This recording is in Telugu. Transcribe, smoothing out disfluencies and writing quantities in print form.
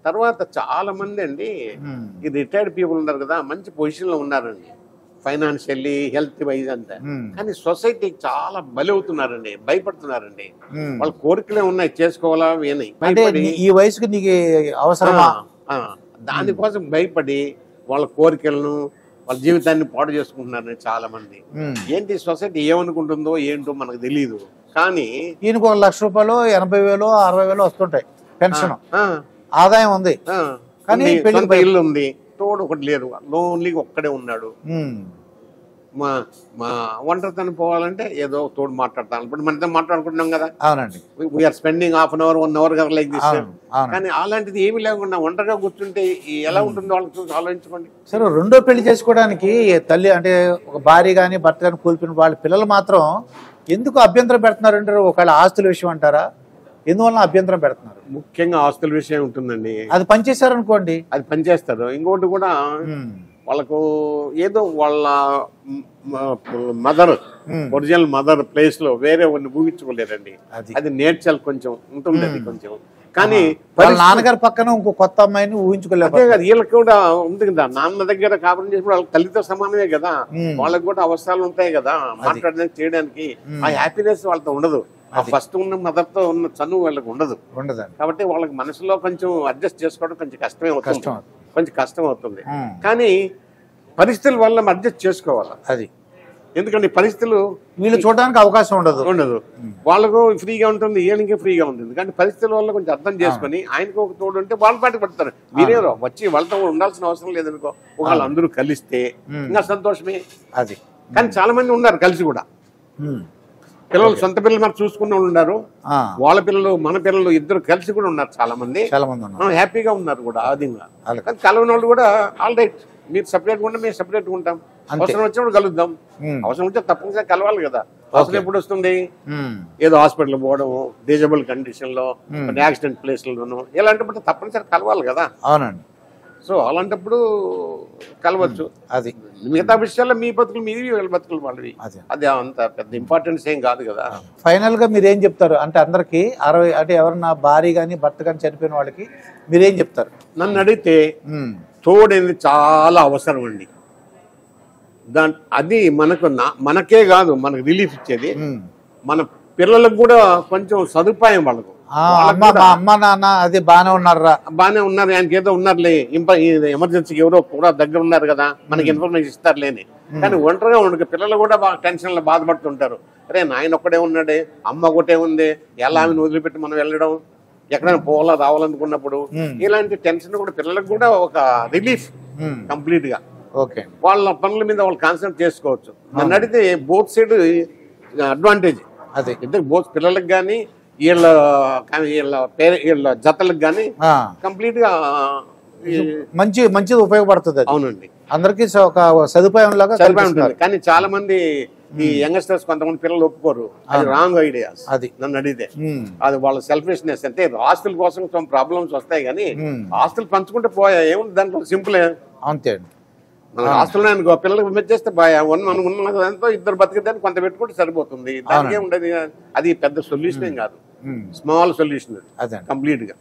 తర్వాత చాలా మంది అండి ఈ రిటైర్డ్ పీపుల్ ఉన్నారు కదా, మంచి పొజిషన్ లో ఉన్నారండి, ఫైనాన్షియల్లీ హెల్త్ వైజ్ అంతా. కానీ సొసైటీకి చాలా బలి అవుతున్నారండి, భయపడుతున్నారండి. వాళ్ళ కోరికలే ఉన్నాయి, చేసుకోవాలా అని భయపడి, ఈ వయసుకి నీకు అవసరమా దానికోసం భయపడి వాళ్ళ కోరికలను వాళ్ళ జీవితాన్ని పాడు చేసుకుంటున్నారండి చాలా మంది. ఏంటి సొసైటీ ఏమనుకుంటుందో ఏంటో మనకు తెలియదు. కానీ ఈయనకు 1 లక్ష రూపాయలు 80,000 60,000 వస్తుంటాయి పెన్షన్, ఆదాయం ఉంది, కానీ సొంత ఇల్లు ఉంది, తోడు ఒకటి లేరు, లోన్లీ ఒక్కడే ఉన్నాడు. మా ఒంటరితనం పోవాలంటే ఏదో తోడు మాట్లాడతాను. ఇప్పుడు మనతో మాట్లాడుకుంటున్నాం కదా, అవునండి, we are spending half an hour 1 hour కదా లైక్ దిస్. కానీ అలాంటిది ఏమీ లేకుండా ఒంటరిగా కూర్చుంటే ఎలా ఉంటుందో వాళ్ళకి చూసి ఆలోచించుకోండి. సరే, రెండో పెళ్లి చేసుకోవడానికి తల్లి అంటే ఒక భార్య కానీ భర్త కానీ కోల్పోయిన వాళ్ళ పిల్లలు మాత్రం ఎందుకు అభ్యంతరం పెడుతున్నారంటే, ఒకవేళ ఆస్తుల విషయం అంటారా? ఎందువల్ల అభ్యంతరం పెడుతున్నారు? ముఖ్యంగా ఆస్తుల విషయం ఉంటుందండి. అది పనిచేశారనుకోండి, అది పనిచేస్తారు. ఇంకోటి కూడా వాళ్ళకు ఏదో వాళ్ళ మదర్ ఒరిజినల్ మదర్ ప్లేస్ లో వేరే వాడిని ఊహించుకోలేరండి. అది నేర్చాలి, కొంచెం ఉంటుంది కొంచెం. కానీ వాళ్ళ నాన్నగారి పక్కన ఇంకో కొత్త అమ్మాయిని ఊహించుకోలేదు కదా. వీళ్ళకి కూడా ఉంది కదా, నాన్న దగ్గర కాపురం చేసి వాళ్ళ తల్లితో సమానమే కదా, వాళ్ళకి కూడా అవసరాలు ఉంటాయి కదా మాట్లాడడానికి చేయడానికి. ఆ హ్యాపీనెస్ వాళ్ళతో ఉండదు, ఆ ఫస్ట్ ఉన్న మదర్ తో ఉన్న చనువు వాళ్ళకి ఉండదు. కాబట్టి వాళ్ళకి మనసులో కొంచెం అడ్జస్ట్ చేసుకోవడం కొంచెం కష్టమే అవుతుంది, కొంచెం కష్టం అవుతుంది. కానీ పరిస్థితుల వల్ల అడ్జస్ట్ చేసుకోవాలి. అది ఎందుకంటే పరిస్థితులు వీళ్ళు చూడడానికి అవకాశం ఉండదు. వాళ్ళకు ఫ్రీగా ఉంటుంది, ఈయనకి ఫ్రీగా ఉంటుంది. కానీ పరిస్థితుల వల్ల కొంచెం అర్థం చేసుకుని ఆయనకు ఒక తోడు ఉంటే వాళ్ళ పాటి పడతారు. మీరే వచ్చి వాళ్ళతో ఉండాల్సిన అవసరం లేదనుకో, వాళ్ళందరూ కలిస్తే ఇంకా సంతోషమే. అది కానీ చాలా మంది ఉన్నారు కలిసి కూడా, పిల్లలు సొంత పిల్లలు మనకు చూసుకున్న వాళ్ళు ఉన్నారు, వాళ్ళ పిల్లలు మన పిల్లలు ఇద్దరు కలిసి కూడా ఉన్నారు చాలా మంది హ్యాపీగా ఉన్నారు కూడా. ఆదిగా కానీ కలవని వాళ్ళు కూడా ఆల్ రైట్, మీరు సపరేట్ గా ఉంటాం, మేము సపరేట్ గా ఉంటాం, అవసరం వచ్చినప్పుడు కలుద్దాం. అవసరం వచ్చే తప్పనిసరిగా కలవాలి కదా. అవసరం ఎప్పుడు వస్తుంది? ఏదో హాస్పిటల్ పోవడం, డిజబుల్ కండిషన్ లో, యాక్సిడెంట్ ప్లేస్ లోను, ఇలాంటప్పుడు తప్పనిసరిగా కలవాలి కదా. అవునండి. సో అలాంటప్పుడు కలవచ్చు. అది మిగతా విషయాల్లో మీ బతుకులు మీది, వీళ్ళ బతుకులు వాళ్ళవి. అది అంత పెద్ద ఇంపార్టెన్స్ ఏం కాదు కదా. ఫైనల్ గా మీరేం చెప్తారు అంటే, అందరికి 60 అంటే ఎవరన్నా భార్య కానీ భర్త కానీ చనిపోయిన వాళ్ళకి మీరేం చెప్తారు? నన్ను అడిగితే తోడేది చాలా అవసరం అండి. అది మనకే కాదు, మనకు రిలీఫ్ ఇచ్చేది, మన పిల్లలకు కూడా కొంచెం సదుపాయం. వాళ్ళకు అమ్మ నాన్న అది బానే ఉన్నారా? బానే ఉన్నారు, ఆయనకి ఏదో ఉన్నారులే, ఎమర్జెన్సీకి ఎవరో కూడా దగ్గర ఉన్నారు కదా, మనకి ఇన్ఫర్మేషన్ ఇస్తారులేని. కానీ ఒంటరిగా ఉండదు, పిల్లలు కూడా బాగా టెన్షన్ లో బాధపడుతుంటారు. అరే నాయన ఒక్కడే ఉన్నాడే, అమ్మ ఒకటే ఉంది, ఎలా ఆమెను వదిలిపెట్టి మనం వెళ్ళడం, ఎక్కడైనా పోవాలా రావాలనుకున్నప్పుడు ఇలాంటి టెన్షన్ కూడా పిల్లలకు కూడా ఒక రిలీఫ్ కంప్లీట్ గా. వాళ్ళ పనుల మీద వాళ్ళు కాన్సన్ట్రేట్ చేసుకోవచ్చు. నన్ను అడిగితే బోత్ సైడ్ అడ్వాంటేజ్. ఇద్దరు బోత్ పిల్లలకు కానీ వీళ్ళ జతలకు కానీ కంప్లీట్ గా మంచిది ఉపయోగపడుతుంది. అవునండి, అందరికి ఒక సదుపాయం లాగా సదుపాయం ఉంటుంది. కానీ చాలా మంది ఈ యంగ్స్టర్స్ కొంతమంది పిల్లలు ఒప్పుకోరు, అది రాంగ్ ఐడియాస్. అది నన్ను అడిగితే అది వాళ్ళ సెల్ఫిష్నెస్. అంటే ఆస్తుల కోసం కొన్ని ప్రాబ్లమ్స్ వస్తాయి, కానీ ఆస్తులు పంచుకుంటే పోయా ఏముంది దాంట్లో, సింపుల్ అంతే. మన ఆస్తులు అనుకో, పిల్లలకు మెచ్చేస్తే మనం ఉన్నదంతో ఇద్దరు బతికేదాన్ని కొంత పెట్టుకుంటే సరిపోతుంది, దానికే ఉండదు. అది పెద్ద సొల్యూషన్ ఏం కాదు, స్మాల్ సొల్యూషన్ కంప్లీట్ గా.